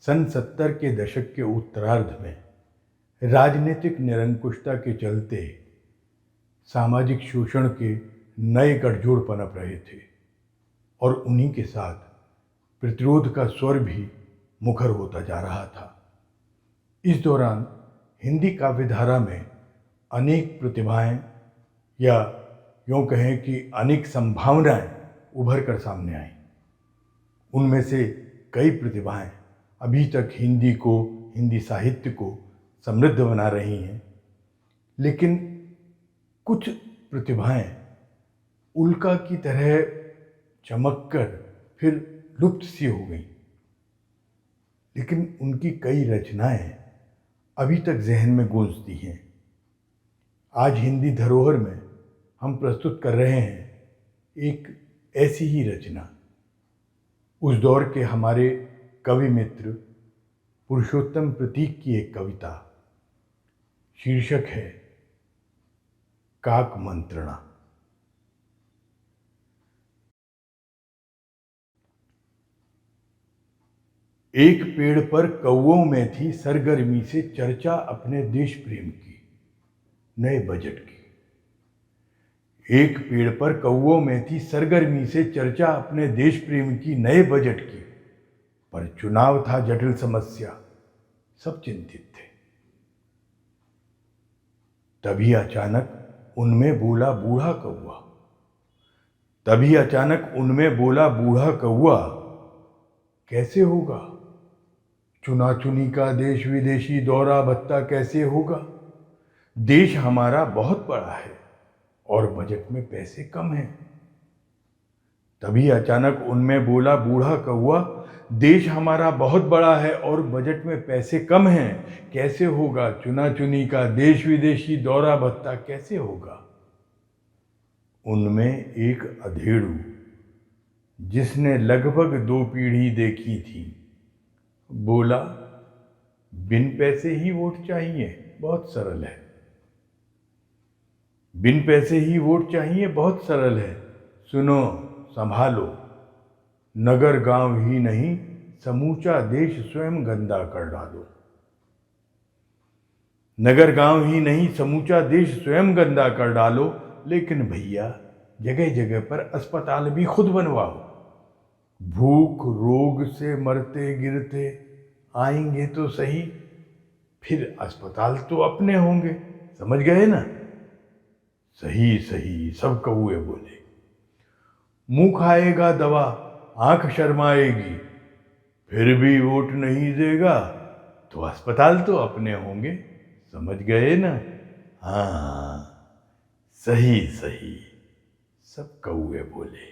सन 70 के दशक के उत्तरार्ध में राजनीतिक निरंकुशता के चलते सामाजिक शोषण के नए गठजोड़ पनप रहे थे और उन्हीं के साथ प्रतिरोध का स्वर भी मुखर होता जा रहा था। इस दौरान हिंदी काव्यधारा में अनेक प्रतिभाएं या यूँ कहें कि अनेक संभावनाएं उभर कर सामने आईं। उनमें से कई प्रतिभाएं अभी तक हिंदी साहित्य को समृद्ध बना रही हैं, लेकिन कुछ प्रतिभाएं उल्का की तरह चमककर फिर लुप्त सी हो गईं। लेकिन उनकी कई रचनाएं अभी तक जहन में गूंजती हैं। आज हिंदी धरोहर में हम प्रस्तुत कर रहे हैं एक ऐसी ही रचना, उस दौर के हमारे कवि मित्र पुरुषोत्तम प्रतीक की एक कविता। शीर्षक है काक मंत्रणा। एक पेड़ पर कौवों में थी सरगर्मी से चर्चा अपने देश प्रेम की, नए बजट की। एक पेड़ पर कौवों में थी सरगर्मी से चर्चा अपने देश प्रेम की, नए बजट की। पर चुनाव था जटिल समस्या, सब चिंतित थे। तभी अचानक उनमें बोला बूढ़ा कौवा। तभी अचानक उनमें बोला बूढ़ा कौवा, कैसे होगा चुना चुनी का देश विदेशी दौरा भत्ता, कैसे होगा? देश हमारा बहुत बड़ा है और बजट में पैसे कम हैं। तभी अचानक उनमें बोला बूढ़ा कौवा, देश हमारा बहुत बड़ा है और बजट में पैसे कम हैं, कैसे होगा चुना चुनी का देश विदेशी दौरा भत्ता, कैसे होगा? उनमें एक अधेड़ू जिसने लगभग 2 पीढ़ी देखी थी बोला, बिन पैसे ही वोट चाहिए, बहुत सरल है। बिन पैसे ही वोट चाहिए, बहुत सरल है। सुनो संभालो, नगर गांव ही नहीं समूचा देश स्वयं गंदा कर डालो। नगर गांव ही नहीं समूचा देश स्वयं गंदा कर डालो। लेकिन भैया जगह जगह पर अस्पताल भी खुद बनवाओ। भूख रोग से मरते गिरते आएंगे तो सही, फिर अस्पताल तो अपने होंगे, समझ गए ना? सही सही सब कौए बोले। मुंह खाएगा दवा, आंख शर्माएगी, फिर भी वोट नहीं देगा तो अस्पताल तो अपने होंगे, समझ गए ना? हाँ, सही सही सब कौए बोले।